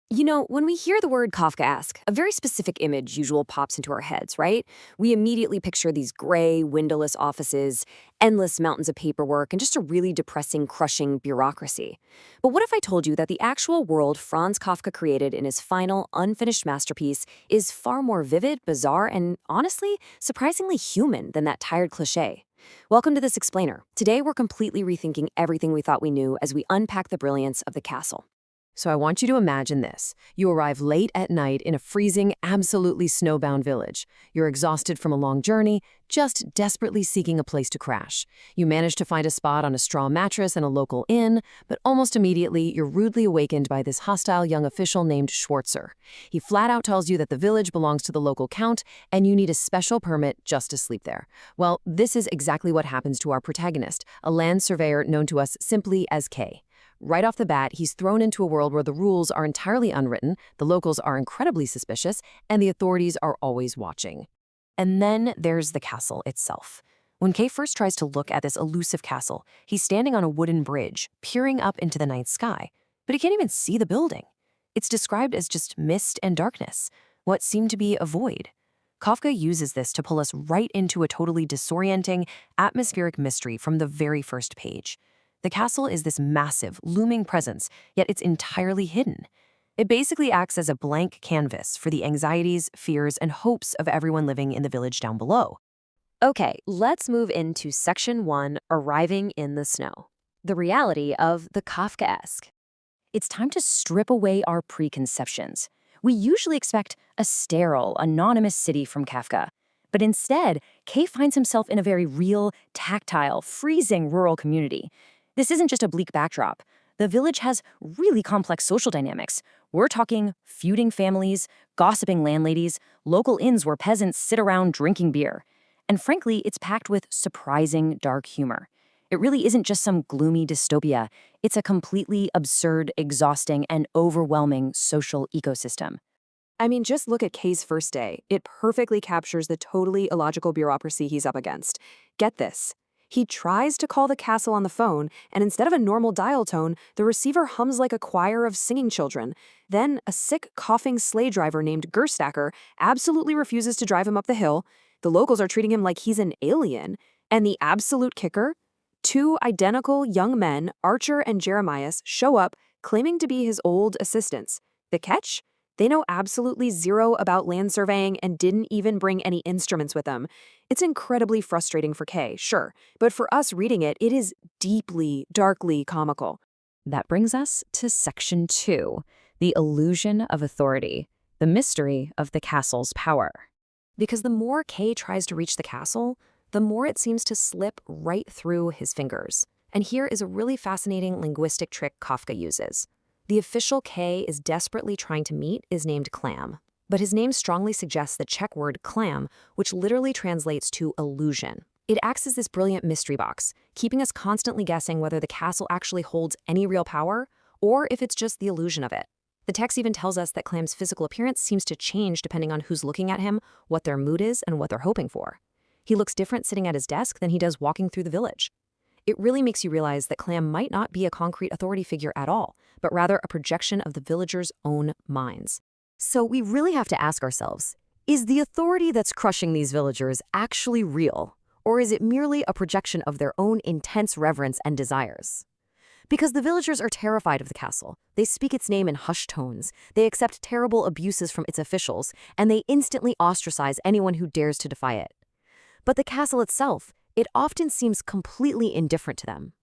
When we hear the word Kafkaesque, a very specific image usually pops into our heads, right? We immediately picture these gray, windowless offices, endless mountains of paperwork, and just a really depressing, crushing bureaucracy. But what if I told you that the actual world Franz Kafka created in his final, unfinished masterpiece is far more vivid, bizarre, and honestly, surprisingly human than that tired cliche? Welcome to This Explainer. Today, we're completely rethinking everything we thought we knew as we unpack the brilliance of the castle. So I want you to imagine this. You arrive late at night in a freezing, absolutely snowbound village. You're exhausted from a long journey, just desperately seeking a place to crash. You manage to find a spot on a straw mattress in a local inn, but almost immediately you're rudely awakened by this hostile young official named Schwarzer. He flat out tells you that the village belongs to the local count and you need a special permit just to sleep there. Well, this is exactly what happens to our protagonist, a land surveyor known to us simply as Kay. Right off the bat, he's thrown into a world where the rules are entirely unwritten, the locals are incredibly suspicious, and the authorities are always watching. And then there's the castle itself. When Kay first tries to look at this elusive castle, he's standing on a wooden bridge, peering up into the night sky. But he can't even see the building. It's described as just mist and darkness, what seemed to be a void. Kafka uses this to pull us right into a totally disorienting, atmospheric mystery from the very first page. The castle is this massive, looming presence, yet it's entirely hidden. It basically acts as a blank canvas for the anxieties, fears, and hopes of everyone living in the village down below. Okay, let's move into Section 1, Arriving in the Snow. The reality of the Kafkaesque. It's time to strip away our preconceptions. We usually expect a sterile, anonymous city from Kafka. But instead, Kay finds himself in a very real, tactile, freezing rural community. This isn't just a bleak backdrop. The village has really complex social dynamics. We're talking feuding families, gossiping landladies, local inns where peasants sit around drinking beer. And frankly, it's packed with surprising dark humor. It really isn't just some gloomy dystopia. It's a completely absurd, exhausting, and overwhelming social ecosystem. I mean, just look at Kay's first day. It perfectly captures the totally illogical bureaucracy he's up against. Get this. He tries to call the castle on the phone, and instead of a normal dial tone, the receiver hums like a choir of singing children. Then, a sick, coughing sleigh driver named Gerstacker absolutely refuses to drive him up the hill. The locals are treating him like he's an alien. And the absolute kicker? Two identical young men, Archer and Jeremias, show up, claiming to be his old assistants. The catch? They know absolutely zero about land surveying and didn't even bring any instruments with them. It's incredibly frustrating for Kay, sure, but for us reading it, it is deeply, darkly comical. That brings us to Section 2, The Illusion of Authority, the mystery of the castle's power. Because the more Kay tries to reach the castle, the more it seems to slip right through his fingers. And here is a really fascinating linguistic trick Kafka uses. The official Kay is desperately trying to meet is named Clam, but his name strongly suggests the Czech word clam, which literally translates to illusion. It acts as this brilliant mystery box, keeping us constantly guessing whether the castle actually holds any real power or if it's just the illusion of it. The text even tells us that Clam's physical appearance seems to change depending on who's looking at him, what their mood is, and what they're hoping for. He looks different sitting at his desk than he does walking through the village. It really makes you realize that Clam might not be a concrete authority figure at all, but rather a projection of the villagers' own minds. So we really have to ask ourselves, is the authority that's crushing these villagers actually real? Or is it merely a projection of their own intense reverence and desires? Because the villagers are terrified of the castle. They speak its name in hushed tones, they accept terrible abuses from its officials, and they instantly ostracize anyone who dares to defy it. But the castle itself, it often seems completely indifferent to them.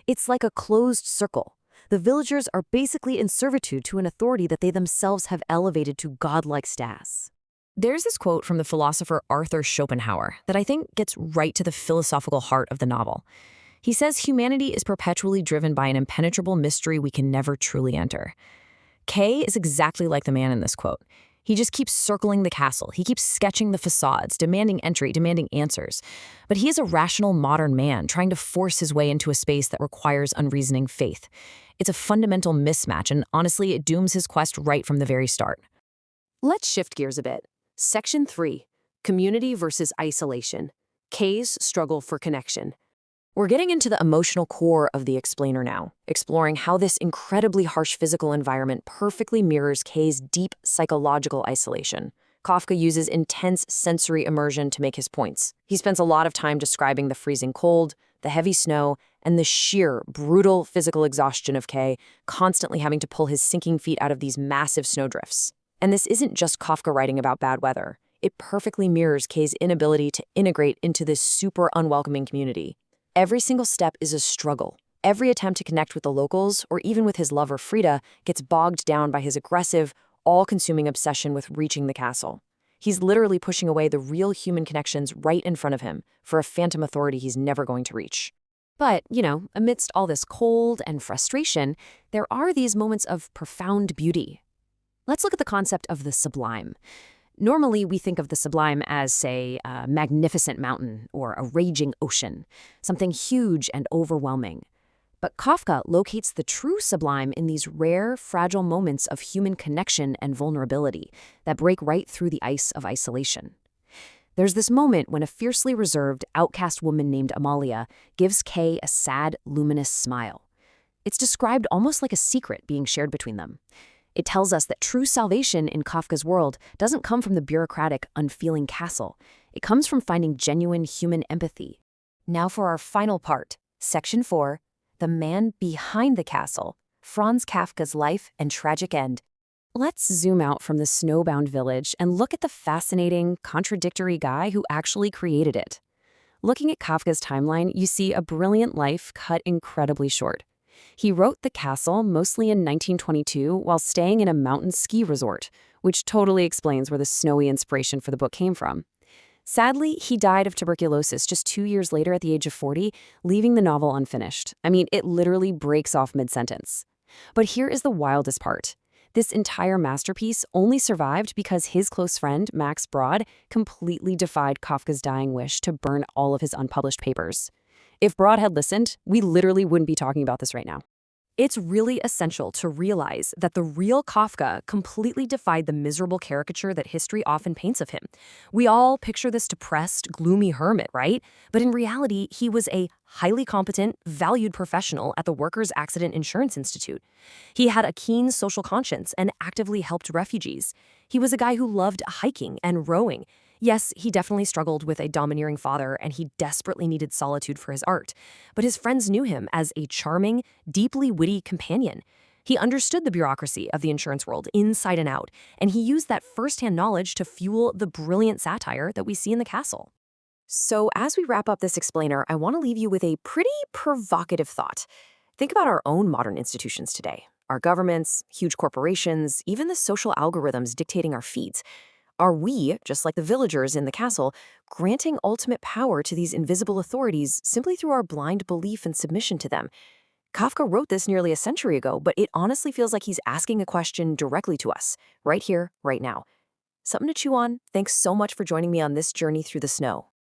It's like a closed circle. The villagers are basically in servitude to an authority that they themselves have elevated to godlike status. There's this quote from the philosopher Arthur Schopenhauer that I think gets right to the philosophical heart of the novel. He says humanity is perpetually driven by an impenetrable mystery we can never truly enter. Kay is exactly like the man in this quote. He just keeps circling the castle. He keeps sketching the facades, demanding entry, demanding answers. But he is a rational modern man trying to force his way into a space that requires unreasoning faith. It's a fundamental mismatch, and honestly, it dooms his quest right from the very start. Let's shift gears a bit. Section 3, Community versus Isolation. Kay's struggle for connection. We're getting into the emotional core of the explainer now, exploring how this incredibly harsh physical environment perfectly mirrors Kay's deep psychological isolation. Kafka uses intense sensory immersion to make his points. He spends a lot of time describing the freezing cold, the heavy snow, and the sheer, brutal physical exhaustion of Kay, constantly having to pull his sinking feet out of these massive snowdrifts. And this isn't just Kafka writing about bad weather. It perfectly mirrors Kay's inability to integrate into this super unwelcoming community. Every single step is a struggle. Every attempt to connect with the locals, or even with his lover Frida, gets bogged down by his aggressive, all-consuming obsession with reaching the castle. He's literally pushing away the real human connections right in front of him for a phantom authority he's never going to reach. But, amidst all this cold and frustration, there are these moments of profound beauty. Let's look at the concept of the sublime. Normally, we think of the sublime as, say, a magnificent mountain or a raging ocean, something huge and overwhelming. But Kafka locates the true sublime in these rare, fragile moments of human connection and vulnerability that break right through the ice of isolation. There's this moment when a fiercely reserved, outcast woman named Amalia gives Kay a sad, luminous smile. It's described almost like a secret being shared between them. It tells us that true salvation in Kafka's world doesn't come from the bureaucratic, unfeeling castle. It comes from finding genuine human empathy. Now for our final part, Section 4, The Man Behind the Castle, Franz Kafka's Life and Tragic End. Let's zoom out from the snowbound village and look at the fascinating, contradictory guy who actually created it. Looking at Kafka's timeline, you see a brilliant life cut incredibly short. He wrote The Castle mostly in 1922 while staying in a mountain ski resort, which totally explains where the snowy inspiration for the book came from. Sadly, he died of tuberculosis just 2 years later at the age of 40, leaving the novel unfinished. It literally breaks off mid-sentence. But here is the wildest part. This entire masterpiece only survived because his close friend, Max Brod, completely defied Kafka's dying wish to burn all of his unpublished papers. If Brod had listened, we literally wouldn't be talking about this right now. It's really essential to realize that the real Kafka completely defied the miserable caricature that history often paints of him. We all picture this depressed, gloomy hermit, right? But in reality, he was a highly competent, valued professional at the Workers' Accident Insurance Institute. He had a keen social conscience and actively helped refugees. He was a guy who loved hiking and rowing. Yes, he definitely struggled with a domineering father, and he desperately needed solitude for his art. But his friends knew him as a charming, deeply witty companion. He understood the bureaucracy of the insurance world inside and out, and he used that firsthand knowledge to fuel the brilliant satire that we see in The Castle. So as we wrap up this explainer, I want to leave you with a pretty provocative thought. Think about our own modern institutions today. Our governments, huge corporations, even the social algorithms dictating our feeds. Are we, just like the villagers in the castle, granting ultimate power to these invisible authorities simply through our blind belief and submission to them? Kafka wrote this nearly a century ago, but it honestly feels like he's asking a question directly to us, right here, right now. Something to chew on. Thanks so much for joining me on this journey through the snow.